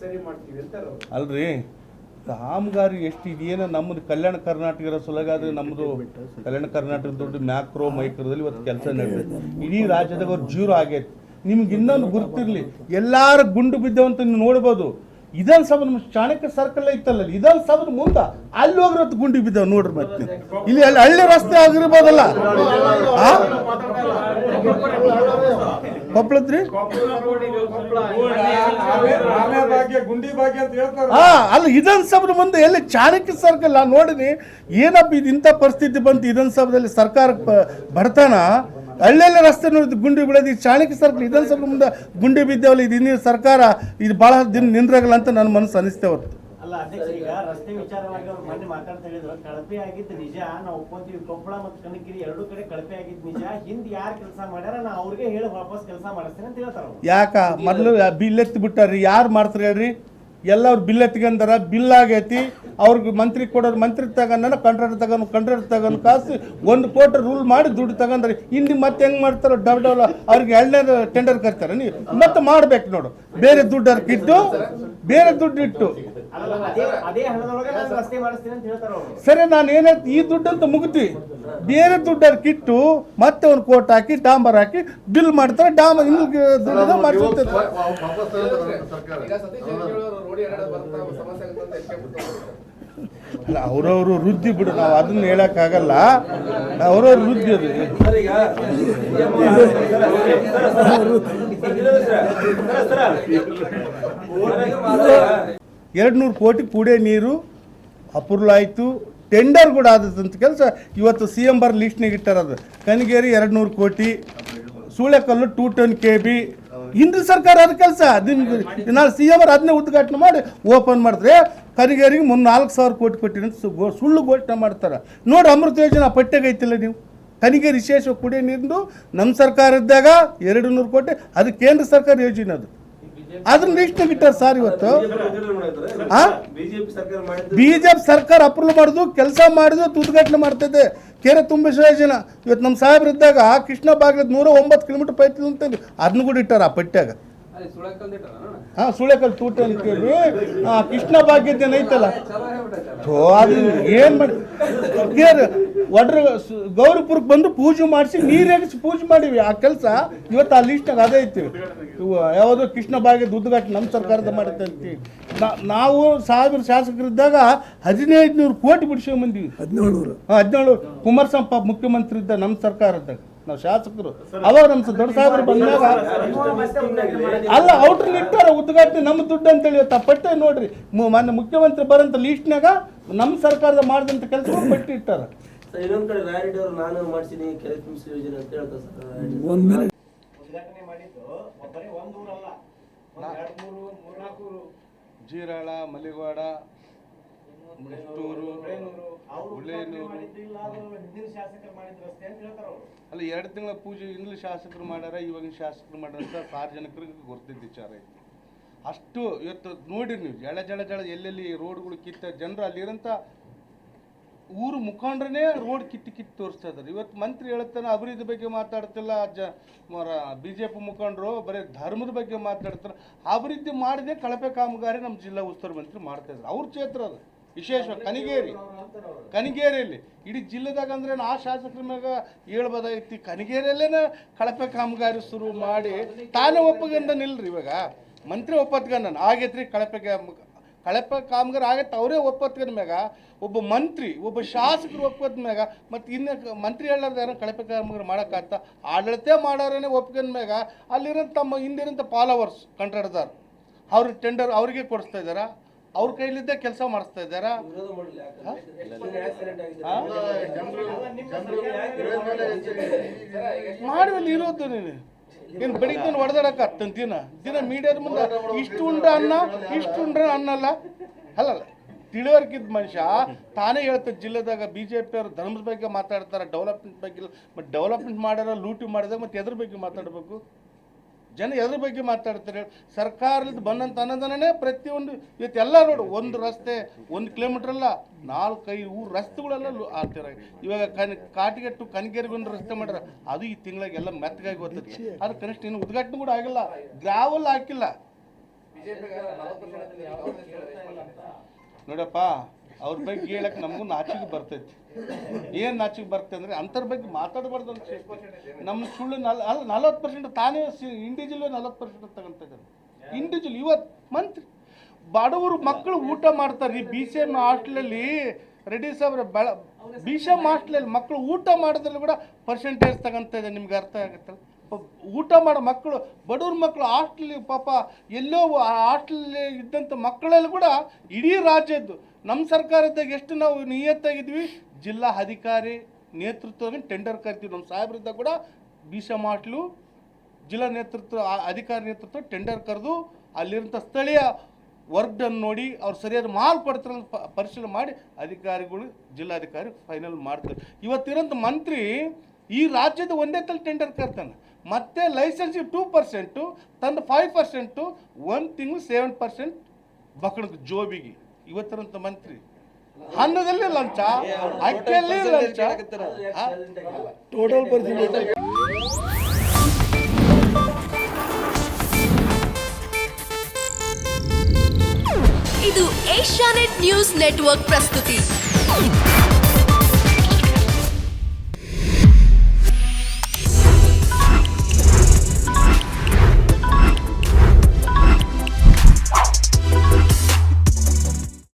ಸರಿ ಮಾಡ್ತೀವಿ ಅಂತಾರೆ ಅವರು. ಅಲ್ರಿ ಕಾಮಗಾರಿ ಎಷ್ಟು ಇದೇನೋ ನಮ್ಮದು ಕಲ್ಯಾಣ ಕರ್ನಾಟಕದ ಸಲಗಾದ್ರೆ ನಮ್ಮದು ಕಲ್ಯಾಣ ಕರ್ನಾಟಕ ದೊಡ್ಡ ಮ್ಯಾಕ್ರೋ ಮೈಕ್ರೋದಲ್ಲಿ ಇವತ್ತು ಕೆಲಸ ನಡೆದಿದೆ. ಇಡೀ ರಾಜ್ಯದಾಗ ಅವ್ರು ಜೀರೋ ಆಗೈತೆ. ನಿಮ್ಗೆ ಇನ್ನೊಂದು ಗುರ್ತಿರ್ಲಿ, ಎಲ್ಲಾರು ಗುಂಡು ಬಿದ್ದವಂತ ನೀವು ನೋಡ್ಬೋದು. ವಿಧಾನಸಭೆ ನಮ್ಮ ಚಾಣಕ್ಯ ಸರ್ಕಲ್ ಐತಲ್ಲ, ವಿಧಾನಸಭೆ ಮುಂದೆ ಅಲ್ಲಿ ಹೋಗಿರೋದು ಗುಂಡಿ ಬಿದ್ದಾವ ನೋಡ್ರಿ. ಮತ್ತೆ ಇಲ್ಲಿ ಅಲ್ಲಿ ಹಳ್ಳಿ ರಸ್ತೆ ಆಗಿರ್ಬೋದಲ್ಲ, ಕೊಪ್ಪಳದ್ರಿ ಅಲ್ಲಿ ವಿಧಾನಸಭೆ ಮುಂದೆ ಎಲ್ಲಿ ಚಾಣಕ್ಯ ಸರ್ಕಲ್ ನಾನು ನೋಡಿನಿ. ಏನಪ್ಪ ಇದು ಇಂಥ ಪರಿಸ್ಥಿತಿ ಬಂತು ವಿಧಾನಸಭೆಯಲ್ಲಿ, ಸರ್ಕಾರಕ್ಕೆ ಬರ್ತಾನ ಹಳ್ಳಿಯಲ್ಲೇ ರಸ್ತೆ ನೋಡಿದ್ದು ಗುಂಡಿ ಬಿಡೋದು. ಈ ಚಾಣಕ್ಯ ಸರ್ಕಲ್ ವಿಧಾನಸಭೆ ಮುಂದೆ ಗುಂಡಿ ಬಿದ್ದೇವಲ್ಲ, ಇದು ಇನ್ನೇನು ಸರ್ಕಾರ ಇದು ಭಾಳ ದಿನ ನಿಂದ್ರಾಗಲ್ಲ ಅಂತ ನನ್ನ ಮನಸ್ಸು ಅನಿಸ್ತೇ ಹೊರತು. ಅಲ್ಲ ಅಧ್ಯಕ್ಷ, ಈಗ ರಸ್ತೆ ವಿಚಾರವಾಗಿ ಅವ್ರು ಮೊನ್ನೆ ಮಾತಾಡ್ತಾ ಹೇಳಿದ್ರು, ಕಳಪೆ ಆಗಿದ್ದು ನಿಜ, ನಾವು ಒಪ್ಕೊಂತೀವಿ. ಕೊಪ್ಪಳ ಮತ್ತು ಕನಕಗಿರಿ ಎರಡೂ ಕಡೆ ಕಳಪೆ ಆಗಿದ್ದು ನಿಜ. ಹಿಂದೆ ಯಾರು ಕೆಲಸ ಮಾಡ್ಯಾರ ನಾ ಅವ್ರಿಗೆ ಹೇಳಿ ವಾಪಸ್ ಕೆಲಸ ಮಾಡಿಸ್ತೇನೆ ಅಂತ ಹೇಳ್ತಾರ. ಯಾಕ ಮೊದಲು ಬಿಲ್ ಎತ್ತಿ ಬಿಟ್ಟಾರ್ರಿ, ಯಾರು ಮಾಡ್ತಾರೆ ಹೇಳ್ರಿ? ಎಲ್ಲ ಅವ್ರು ಬಿಲ್ ಎತ್ಕೊಂಡಾರ, ಬಿಲ್ ಆಗೈತಿ. ಅವ್ರಿಗೆ ಮಂತ್ರಿ ಕೊಡೋರು ಮಂತ್ರಿ ತಗೊಂಡ, ಕಂಟ್ರಾಕ್ಟ್ ತಗೊಂಡು ಕಾಸು 1 ಕೋಟಿ ರೂಲ್ ಮಾಡಿ ದುಡ್ಡು ತಗೊಂಡ್ರಿ. ಇನ್ನು ಮತ್ತೆ ಹೆಂಗೆ ಮಾಡ್ತಾರೋ ಡಬಲ್ ಅವ್ರಿಗೆ 2ನೇ ಟೆಂಡರ್ ಕರ್ತಾರೆ. ನೀವು ಮತ್ತೆ ಮಾಡ್ಬೇಕು ನೋಡು, ಬೇರೆ ದುಡ್ಡು ಇಟ್ಟು ಬೇರೆ ದುಡ್ಡು ಇಟ್ಟು ಸರಿ. ನಾನು ಏನಾಯ್ತು ಈ ದುಡ್ಡು ಅಂತ ಮುಗಿದ್ವಿ, ಬೇರೆ ದುಡ್ಡು ಕಿಟ್ಟು ಮತ್ತೆ 1 ಕೋಟಿ ಹಾಕಿ ಡಾಂಬರ್ ಹಾಕಿ ಬಿಲ್ ಮಾಡ್ತಾರೆ. ಡಾಂಬರ್ ಇನ್ನು ದುಡ್ಡು ಮಾಡಿಸುತ್ತೆ. ಅಲ್ಲ ಅವ್ರವ್ರು ವೃದ್ಧಿ ಬಿಡು, ನಾವು ಅದನ್ನ ಹೇಳಕ್ಕಾಗಲ್ಲ. ಅವ್ರವ್ರ ವೃದ್ಧಿ ಅದು. 200 ಕೋಟಿ ಕುಡಿಯೋ ನೀರು ಅಪ್ರೂವಲ್ ಆಯಿತು, ಟೆಂಡರ್ ಕೂಡ ಆದಂಥ ಕೆಲಸ ಇವತ್ತು CM ಬರ್ ಲಿಸ್ಟ್ನಾಗ ಇಟ್ಟಾರದು. ಕನಗೇರಿ 200 ಕೋಟಿ, ಸೂಳೆಕಲ್ಲು 2 ಟನ್ KB. ಹಿಂದಿನ ಸರ್ಕಾರ ಅದ ಕೆಲಸ ನಾನು CM ಅದನ್ನೇ ಉದ್ಘಾಟನೆ ಮಾಡಿ ಓಪನ್ ಮಾಡಿದ್ರೆ ಕನಗೇರಿಗೆ 4,000 ಕೋಟಿ ಕೊಟ್ಟಿನ ಸುಳ್ಳು ಘೋಷಣೆ ಮಾಡ್ತಾರೆ ನೋಡಿ. ಅಮೃತ ಯೋಜನೆ ಪಠ್ಯಗೆ ಐತಿಲ್ಲ ನೀವು. ಕನಗೇರಿ ವಿಶೇಷ ಕುಡಿಯೋ ನೀರಿಂದು ನಮ್ಮ ಸರ್ಕಾರ ಇದ್ದಾಗ 200 ಕೋಟಿ, ಅದು ಕೇಂದ್ರ ಸರ್ಕಾರ ಯೋಜನೆ. ಅದು ಅದನ್ನ ಲಿಸ್ಟ್ನಾಗ ಇಟ್ಟಾರೆ ಸರ್. ಇವತ್ತು ಬಿಜೆಪಿ ಸರ್ಕಾರ ಅಪ್ರೂವಲ್ ಮಾಡುದು, ಕೆಲಸ ಮಾಡಿದ್ರು, ಉದ್ಘಾಟನೆ ಮಾಡ್ತಿದ್ದೆ. ಕೆರೆ ತುಂಬಿಸುವ ಯೋಜನೆ ಇವತ್ತು ನಮ್ಮ ಸಾಹೇಬ್ರು ಇದ್ದಾಗ ಕೃಷ್ಣ ಬಾಗಿಲದ 109 ಕಿಲೋಮೀಟರ್ ಪೈತಿ ಅಂತ ಅದನ್ನ ಕೂಡ ಇಟ್ಟಾರ ಆ ಪಟ್ಯಾಗ. ಸುಳೆಕಲ್ 2 ಟನ್ KB. ಕೃಷ್ಣ ಭಾಗ್ಯದ ಐತಲ್ಲ, ಅದು ಏನ್ ಮಾಡಿ ಒಡ್ರ ಗೌರಿಪುರಕ್ಕೆ ಬಂದು ಪೂಜೆ ಮಾಡಿಸಿ ನೀರೇಗಿಸಿ ಪೂಜೆ ಮಾಡಿವಿ. ಆ ಕೆಲಸ ಇವತ್ತು ಆ ಲಿಸ್ಟ್ನಾಗ ಅದೇ ಐತಿ. ಯಾವುದೋ ಕೃಷ್ಣ ಭಾಗ್ಯದ ಉದ್ಘಾಟನೆ ನಮ್ಮ ಸರ್ಕಾರದ ಮಾಡುತ್ತೆ ಅಂತೀವಿ. ನಾವು ಶಾಸಕರಿದ್ದಾಗ 1,500 ಕೋಟಿ ಬಿಡಿಸ್ಕೊಂಡ್ ಬಂದೀವಿ. 17 ಕುಮಾರಸ್ವಾಮಿ ಮುಖ್ಯಮಂತ್ರಿ ಇದ್ದ ನಮ್ಮ ಸರ್ಕಾರದಾಗ ನಾವು ಶಾಸಕರು. ಅವಾಗ ನಮ್ಮ ದೊಡ್ಡ ಸಾಹೇಬರು ಬಂದಾಗ ಅಲ್ಲ ಔಟ್ರಲ್ಲಿ ಇಟ್ಟಾರ ಉದ್ಘಾಟನೆ ನಮ್ಮ ದುಡ್ಡು ಅಂತೇಳಿ. ಇವತ್ತು ಆ ಪಟ್ಟೆ ನೋಡ್ರಿ, ಮೊನ್ನೆ ಮುಖ್ಯಮಂತ್ರಿ ಬರೋಂಥ ಲಿಸ್ಟ್ನಾಗ ನಮ್ಮ ಸರ್ಕಾರದ ಮಾಡಿದಂಥ ಕೆಲಸ ಪಟ್ಟಿ ಇಟ್ಟಾರ. ಇನ್ನೊಂದ್ ಕಡೆ ರಾಯರೆಡ್ಡಿ ಅವರು ನಾನು ಮಾಡಿಸಿನಿ ಕೆರೆ ತುಂಬಿಸಿ ಯೋಜನೆ ಅಂತ ಹೇಳ್ತಾರೆ ಸರ್. ಉದ್ಘಾಟನೆ ಮಾಡಿದ್ದು ಬರೀ ಒಂದು ಊರಲ್ಲ, 2, 3, 4 ಊರು. ಜೀರಾಳ, ಮಲಿವಾಡ, ಮುಷ್ಟೂರು, ಅಲ್ಲ 2 ತಿಂಗಳ ಪೂಜೆ ಇಂಗ್ಲಿಷ್ ಶಾಸಕರು ಮಾಡ್ಯಾರ, ಇವಾಗಿನ ಶಾಸಕರು ಮಾಡ್ಯಾರ ಅಂತ ಸಾರ್ವಜನಿಕರಿಗೆ ಗೊತ್ತಿದ್ದ ವಿಚಾರ ಐತಿ. ಅಷ್ಟು ಇವತ್ತು ನೋಡಿರಿ ನೀವು, ಜಳ ಎಲ್ಲೆಲ್ಲಿ ರೋಡ್ಗಳು ಕಿತ್ತ ಜನರು ಅಲ್ಲಿರೋಂಥ ಊರು ಮುಖಂಡ್ರೇ ರೋಡ್ ಕಿತ್ತು ತೋರಿಸ್ತಾ ಇದ್ದಾರೆ. ಇವತ್ತು ಮಂತ್ರಿ ಹೇಳ್ತಾನೆ ಅಭಿವೃದ್ಧಿ ಬಗ್ಗೆ ಮಾತಾಡ್ತಿಲ್ಲ. BJP ಮುಖಂಡರು ಬರೀ ಧರ್ಮದ ಬಗ್ಗೆ ಮಾತಾಡ್ತಾರೆ. ಅಭಿವೃದ್ಧಿ ಮಾಡಿದೆ ಕಳಪೆ ಕಾಮಗಾರಿ ನಮ್ಮ ಜಿಲ್ಲಾ ಉಸ್ತುವಾರಿ ಮಂತ್ರಿ ಮಾಡ್ತಾ ಇದ್ದಾರೆ. ಅವ್ರ ಕ್ಷೇತ್ರ ಅದು ವಿಶೇಷ ಕನಗೇರಿಯಲ್ಲಿ ಇಡೀ ಜಿಲ್ಲೆದಾಗ ಅಂದ್ರೆ ಆ ಶಾಸಕರ ಮ್ಯಾಗ ಹೇಳ್ಬೋದಾಗಿತ್ತು. ಕನಗೇರಿಯಲ್ಲೇನ ಕಳಪೆ ಕಾಮಗಾರಿ ಶುರು ಮಾಡಿ ತಾನೇ ಒಪ್ಪಗಂಡ ನಿಲ್ರಿ. ಇವಾಗ ಮಂತ್ರಿ ಒಪ್ಪತ್ಗಂಡ ಆಗೈತ್ರಿ, ಕಳಪೆ ಕಾಮಗಾರಿ ಆಗೈತೆ, ಅವರೇ ಒಪ್ಪತ್ಗಂದ ಮ್ಯಾಗ ಒಬ್ಬ ಮಂತ್ರಿ ಒಬ್ಬ ಶಾಸಕರು ಒಪ್ಪದ ಮ್ಯಾಗ ಮತ್ತು ಇನ್ನು ಮಂತ್ರಿ ಹೇಳಾರ್ದ ಯಾರೋ ಕಳಪೆ ಕಾಮಗಾರಿ ಮಾಡೋಕ್ಕಾಗ್ತ ಆಡಳಿತ ಮಾಡೋರೇ ಒಪ್ಕೊಂಡ ಮ್ಯಾಗ ಅಲ್ಲಿರೋ ತಮ್ಮ ಹಿಂದಿರೋಂಥ ಫಾಲೋವರ್ಸ್ ಕಂಟ್ರಾಕ್ಟರ್ದಾರ ಅವ್ರ ಟೆಂಡರ್ ಅವ್ರಿಗೆ ಕೊಡಿಸ್ತಾ ಇದ್ದಾರ, ಅವ್ರ ಕೈಲಿದ್ದ ಕೆಲಸ ಮಾಡಿಸ್ತಾ ಇದ್ದಾರ. ಮಾಡಿದಲ್ಲಿ ಇರೋದು ನೀನು ಏನು ಬೆಳಿಗ್ಗೆ ಹೊಡೆದಾಡಕ್ಕ ದಿನ ಮೀಡಿಯಾದ ಮುಂದೆ ಇಷ್ಟು ಉಂಡ್ರ ಅನ್ನಲ್ಲ ಅಲ್ಲಲ್ಲ. ತಿಳಿವರ್ಕಿದ್ದ ಮನುಷ್ಯ ತಾನೇ ಹೇಳ್ತಾರೆ. ಜಿಲ್ಲೆದಾಗ BJP ಅವರು ಧರ್ಮದ ಬಗ್ಗೆ ಮಾತಾಡ್ತಾರೆ, ಡೆವಲಪ್ಮೆಂಟ್ ಬಗ್ಗೆ. ಮತ್ತು ಡೆವಲಪ್ಮೆಂಟ್ ಮಾಡ್ಯಾರ, ಲೂಟಿ ಮಾಡಿದಾಗ ಮತ್ತೆ ಎದ್ರ ಬಗ್ಗೆ ಮಾತಾಡಬೇಕು? ಜನ ಎದ್ರ ಬಗ್ಗೆ ಮಾತಾಡ್ತಾರೆ? ಸರ್ಕಾರದಿಂದ ಬಂದಂಥ ಅನುದಾನನೇ ಪ್ರತಿಯೊಂದು ಇವತ್ತು ಎಲ್ಲ ರೋಡು, ಒಂದು ರಸ್ತೆ 1 ಕಿಲೋಮೀಟರ್ ಅಲ್ಲ 4-5 ಊರು ರಸ್ತೆಗಳೆಲ್ಲ ಆಗ್ತಿರ. ಇವಾಗ ಕಾಟಿಗೆ ಟು ಕನಗೇರಿಗೊಂದು ರಸ್ತೆ ಮಾಡ್ಯಾರ, ಅದು ಈ ತಿಂಗಳಿಗೆ ಎಲ್ಲ ಮೆತ್ತಗಾಗಿ ಹೋಗ್ತದೆ. ಅದು ಕನಿಷ್ಠ ಇನ್ನು ಉದ್ಘಾಟನೆ ಕೂಡ ಆಗಿಲ್ಲ, ಗ್ರಾವಲ್ ಹಾಕಿಲ್ಲ. ನೋಡಪ್ಪ ಅವ್ರ ಬಗ್ಗೆ ಹೇಳಕ್ಕೆ ನಮಗೂ ನಾಚಿಕೆ ಬರ್ತೈತಿ. ಏನು ನಾಚಿಕೆ ಬರ್ತದೆ ಅಂದರೆ ಅಂಥರ ಬಗ್ಗೆ ಮಾತಾಡಬಾರ್ದು ಅಂತ ನಮ್ಮ ಸುಳ್ಳು 40% ತಾನೇ ಇಂಡಿವಿಜುವಲ್ 40% ತಗೊಂತಿದ್ದಾರೆ. ಇಂಡಿವಿಜುವಲ್ ಇವತ್ತು ಮಂತ್ರಿ ಬಡವರು ಮಕ್ಕಳು ಊಟ ಮಾಡ್ತಾರೆ. BCM ಹಾಸ್ಟೆಲಲ್ಲಿ ರೆಡ್ಡಿ ಸಾಬ್ರ BCM ಹಾಸ್ಟೆಲಲ್ಲಿ ಮಕ್ಕಳು ಊಟ ಮಾಡೋದ್ರಲ್ಲಿ ಕೂಡ ಪರ್ಸೆಂಟೇಜ್ ತಗೊಂತ ಇದೆ. ನಿಮ್ಗೆ ಅರ್ಥ ಆಗುತ್ತಲ್ಲ, ಊಟ ಮಾಡೋ ಮಕ್ಕಳು ಬಡವ್ರ ಮಕ್ಕಳು ಹಾಸ್ಟೆಲ್ ಪಾಪ ಎಲ್ಲೋ ಹಾಸ್ಟೆಲ್ ಇದ್ದಂಥ ಮಕ್ಕಳಲ್ಲಿ ಕೂಡ ಇಡೀ ರಾಜ್ಯದ್ದು ನಮ್ಮ ಸರ್ಕಾರದಾಗ ಎಷ್ಟು ನಾವು ನಿಯತ್ತಾಗಿದ್ವಿ, ಜಿಲ್ಲಾ ಅಧಿಕಾರಿ ನೇತೃತ್ವದಲ್ಲಿ ಟೆಂಡರ್ ಕರಿತೀವಿ. ನಮ್ಮ ಸಾಹೇಬ್ರಿದ್ದಾಗ ಕೂಡ BCM ಹಾಸ್ಟೆಲು ಜಿಲ್ಲಾ ನೇತೃತ್ವ ಅಧಿಕಾರಿ ನೇತೃತ್ವ ಟೆಂಡರ್ ಕರೆದು ಅಲ್ಲಿರೋಂಥ ಸ್ಥಳೀಯ ವರ್ಗನ್ನು ನೋಡಿ ಅವ್ರು ಸರಿಯಾದ ಮಾಲ್ ಕೊಡ್ತಾರೆ ಪರಿಶೀಲನೆ ಮಾಡಿ ಅಧಿಕಾರಿಗಳು ಜಿಲ್ಲಾಧಿಕಾರಿ ಫೈನಲ್ ಮಾಡ್ತಾರೆ. ಇವತ್ತಿರೋಂಥ ಮಂತ್ರಿ ಈ ರಾಜ್ಯದ ಒಂದೇ ತಲೆ ಟೆಂಡರ್ ಕರ್ತಾನೆ, ಮತ್ತೆ ಲೈಸೆನ್ಸಿಗೆ 2%, ತಂದು 5%, 1 ತಿಂಗಳು 7% ಬಕ್ಕಳಿಗೆ ಜೋಬಿಗೆ. ಇವತ್ತಿರೋಂಥ ಮಂತ್ರಿ ಅನ್ನದಲ್ಲಿ ಲಂಚ, ಅಕ್ಕಿಯಲ್ಲಿ ಲಂಚ, ಟೋಟಲ್ ಪರ್ಸೆಂಟೇಜ್. ಇದು ಏಷ್ಯಾನೆಟ್ ನ್ಯೂಸ್ ನೆಟ್ವರ್ಕ್ ಪ್ರಸ್ತುತಿ.